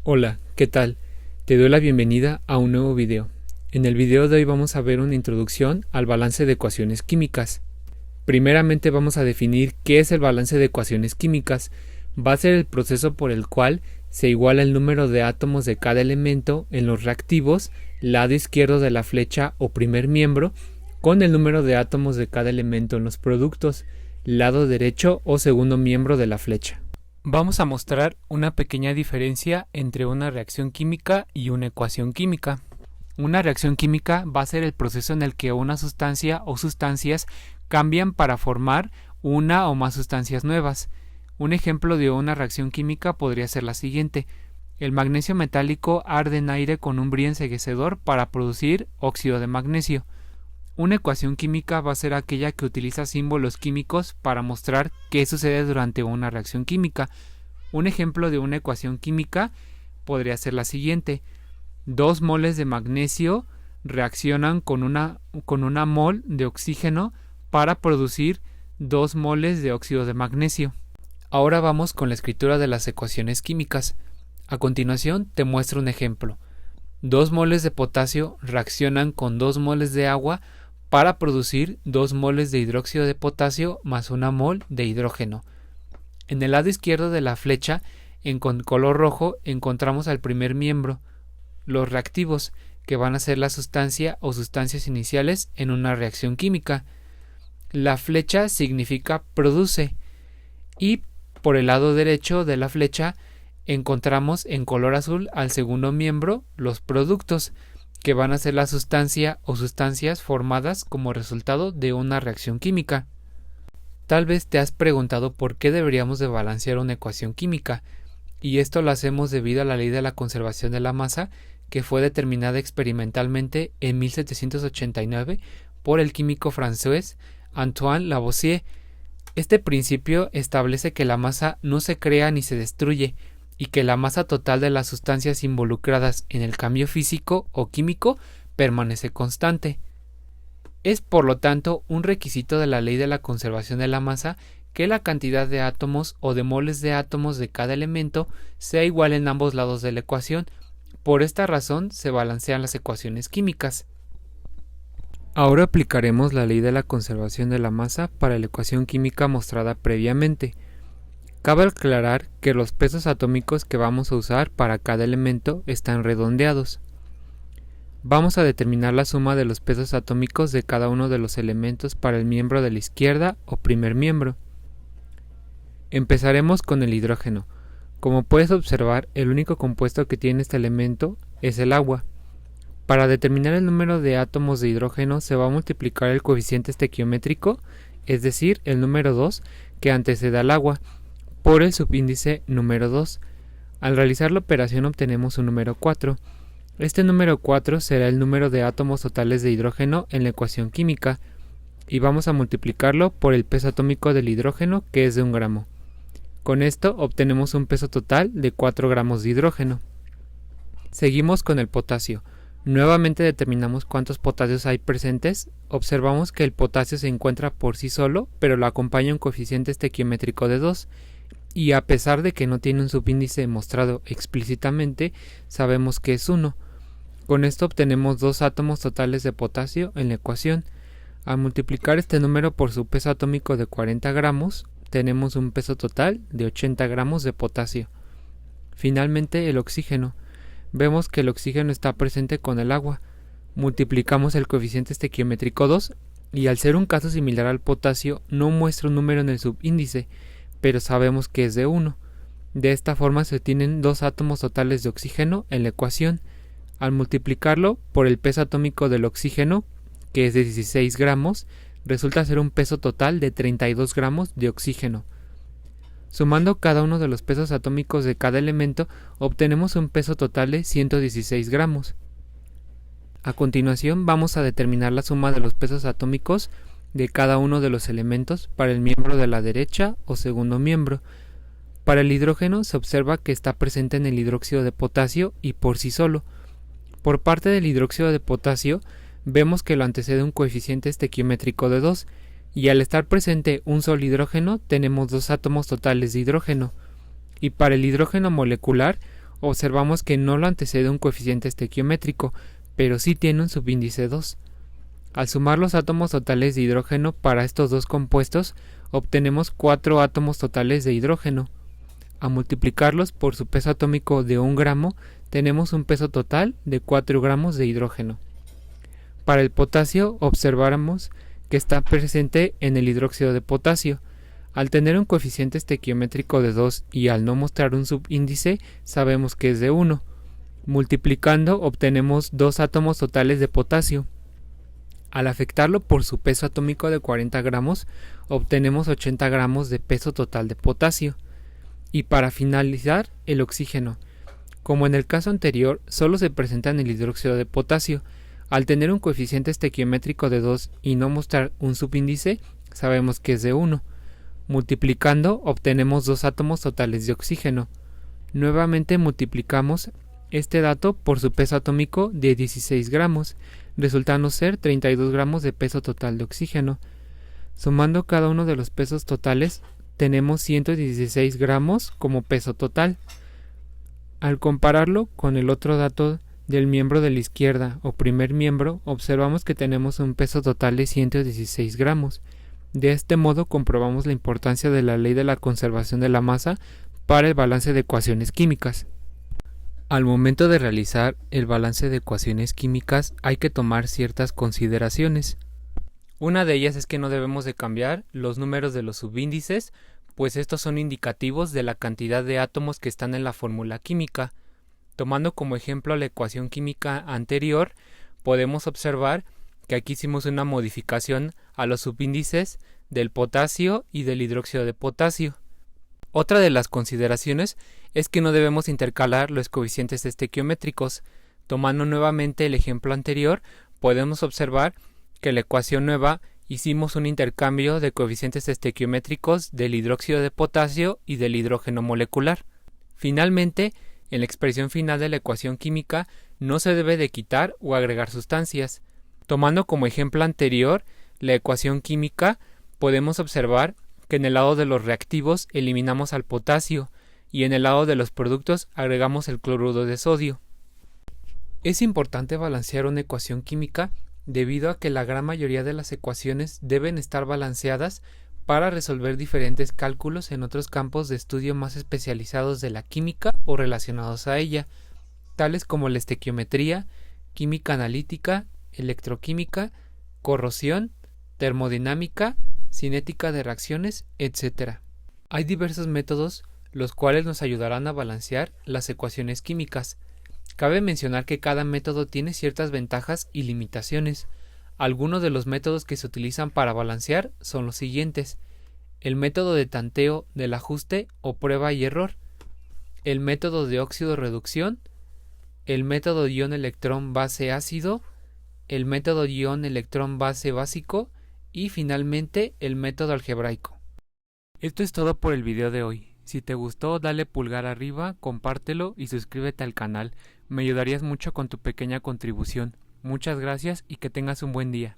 Hola, ¿qué tal? Te doy la bienvenida a un nuevo video. En el video de hoy vamos a ver una introducción al balance de ecuaciones químicas. Primeramente vamos a definir qué es el balance de ecuaciones químicas. Va a ser el proceso por el cual se iguala el número de átomos de cada elemento en los reactivos, lado izquierdo de la flecha o primer miembro, con el número de átomos de cada elemento en los productos, lado derecho o segundo miembro de la flecha. Vamos a mostrar una pequeña diferencia entre una reacción química y una ecuación química. Una reacción química va a ser el proceso en el que una sustancia o sustancias cambian para formar una o más sustancias nuevas. Un ejemplo de una reacción química podría ser la siguiente. El magnesio metálico arde en aire con un brillo enceguecedor para producir óxido de magnesio. Una ecuación química va a ser aquella que utiliza símbolos químicos para mostrar qué sucede durante una reacción química. Un ejemplo de una ecuación química podría ser la siguiente. 2 moles de magnesio reaccionan con una mol de oxígeno para producir 2 moles de óxido de magnesio. Ahora vamos con la escritura de las ecuaciones químicas. A continuación te muestro un ejemplo. 2 moles de potasio reaccionan con 2 moles de agua para producir 2 moles de hidróxido de potasio más 1 mol de hidrógeno. En el lado izquierdo de la flecha, con color rojo, encontramos al primer miembro, los reactivos, que van a ser la sustancia o sustancias iniciales en una reacción química. La flecha significa produce, y por el lado derecho de la flecha encontramos en color azul al segundo miembro, los productos, que van a ser la sustancia o sustancias formadas como resultado de una reacción química. Tal vez te has preguntado por qué deberíamos de balancear una ecuación química, y esto lo hacemos debido a la ley de la conservación de la masa, que fue determinada experimentalmente en 1789 por el químico francés Antoine Lavoisier. Este principio establece que la masa no se crea ni se destruye, y que la masa total de las sustancias involucradas en el cambio físico o químico permanece constante. Es por lo tanto un requisito de la ley de la conservación de la masa que la cantidad de átomos o de moles de átomos de cada elemento sea igual en ambos lados de la ecuación. Por esta razón se balancean las ecuaciones químicas. Ahora aplicaremos la ley de la conservación de la masa para la ecuación química mostrada previamente. Cabe aclarar que los pesos atómicos que vamos a usar para cada elemento están redondeados. Vamos a determinar la suma de los pesos atómicos de cada uno de los elementos para el miembro de la izquierda o primer miembro. Empezaremos con el hidrógeno. Como puedes observar, el único compuesto que tiene este elemento es el agua. Para determinar el número de átomos de hidrógeno se va a multiplicar el coeficiente estequiométrico, es decir, el número 2 que antecede al agua, por el subíndice número 2. Al realizar la operación obtenemos un número 4. Este número 4 será el número de átomos totales de hidrógeno en la ecuación química, y vamos a multiplicarlo por el peso atómico del hidrógeno, que es de 1 gramo. Con esto obtenemos un peso total de 4 gramos de hidrógeno. Seguimos con el potasio. Nuevamente determinamos cuántos potasios hay presentes. Observamos que el potasio se encuentra por sí solo, pero lo acompaña un coeficiente estequiométrico de 2. Y a pesar de que no tiene un subíndice mostrado explícitamente, sabemos que es 1. Con esto obtenemos 2 átomos totales de potasio en la ecuación. Al multiplicar este número por su peso atómico de 40 gramos, tenemos un peso total de 80 gramos de potasio. Finalmente, el oxígeno. Vemos que el oxígeno está presente con el agua. Multiplicamos el coeficiente estequiométrico 2, y al ser un caso similar al potasio, no muestra un número en el subíndice, pero sabemos que es de 1. De esta forma se obtienen 2 átomos totales de oxígeno en la ecuación. Al multiplicarlo por el peso atómico del oxígeno, que es de 16 gramos, resulta ser un peso total de 32 gramos de oxígeno. Sumando cada uno de los pesos atómicos de cada elemento, obtenemos un peso total de 116 gramos. A continuación vamos a determinar la suma de los pesos atómicos de cada uno de los elementos para el miembro de la derecha o segundo miembro. Para el hidrógeno se observa que está presente en el hidróxido de potasio y por sí solo. Por parte del hidróxido de potasio vemos que lo antecede un coeficiente estequiométrico de 2, y al estar presente un solo hidrógeno tenemos 2 átomos totales de hidrógeno. Y para el hidrógeno molecular observamos que no lo antecede un coeficiente estequiométrico, pero sí tiene un subíndice 2. Al sumar los átomos totales de hidrógeno para estos dos compuestos, obtenemos 4 átomos totales de hidrógeno. A multiplicarlos por su peso atómico de 1 gramo, tenemos un peso total de 4 gramos de hidrógeno. Para el potasio, observamos que está presente en el hidróxido de potasio. Al tener un coeficiente estequiométrico de 2 y al no mostrar un subíndice, sabemos que es de 1. Multiplicando, obtenemos 2 átomos totales de potasio. Al afectarlo por su peso atómico de 40 gramos, obtenemos 80 gramos de peso total de potasio. Y para finalizar, el oxígeno. Como en el caso anterior, solo se presenta en el hidróxido de potasio. Al tener un coeficiente estequiométrico de 2 y no mostrar un subíndice, sabemos que es de 1. Multiplicando, obtenemos 2 átomos totales de oxígeno. Nuevamente multiplicamos este dato por su peso atómico de 16 gramos, resultando ser 32 gramos de peso total de oxígeno. Sumando cada uno de los pesos totales, tenemos 116 gramos como peso total. Al compararlo con el otro dato del miembro de la izquierda o primer miembro, observamos que tenemos un peso total de 116 gramos. De este modo comprobamos la importancia de la ley de la conservación de la masa para el balance de ecuaciones químicas. Al momento de realizar el balance de ecuaciones químicas hay que tomar ciertas consideraciones. Una de ellas es que no debemos de cambiar los números de los subíndices, pues estos son indicativos de la cantidad de átomos que están en la fórmula química. Tomando como ejemplo la ecuación química anterior, podemos observar que aquí hicimos una modificación a los subíndices del potasio y del hidróxido de potasio. Otra de las consideraciones es que no debemos intercalar los coeficientes estequiométricos. Tomando nuevamente el ejemplo anterior, podemos observar que en la ecuación nueva hicimos un intercambio de coeficientes estequiométricos del hidróxido de potasio y del hidrógeno molecular. Finalmente, en la expresión final de la ecuación química no se debe de quitar o agregar sustancias. Tomando como ejemplo anterior la ecuación química, podemos observar que en el lado de los reactivos eliminamos al potasio y en el lado de los productos agregamos el cloruro de sodio. Es importante balancear una ecuación química debido a que la gran mayoría de las ecuaciones deben estar balanceadas para resolver diferentes cálculos en otros campos de estudio más especializados de la química o relacionados a ella, tales como la estequiometría, química analítica, electroquímica, corrosión, termodinámica, cinética de reacciones, etc. Hay diversos métodos los cuales nos ayudarán a balancear las ecuaciones químicas. Cabe mencionar que cada método tiene ciertas ventajas y limitaciones. Algunos de los métodos que se utilizan para balancear son los siguientes: el método de tanteo del ajuste o prueba y error, el método de óxido-reducción, el método ion-electrón base ácido, el método ion-electrón base básico y finalmente el método algebraico. Esto es todo por el video de hoy. Si te gustó, dale pulgar arriba, compártelo y suscríbete al canal. Me ayudarías mucho con tu pequeña contribución. Muchas gracias y que tengas un buen día.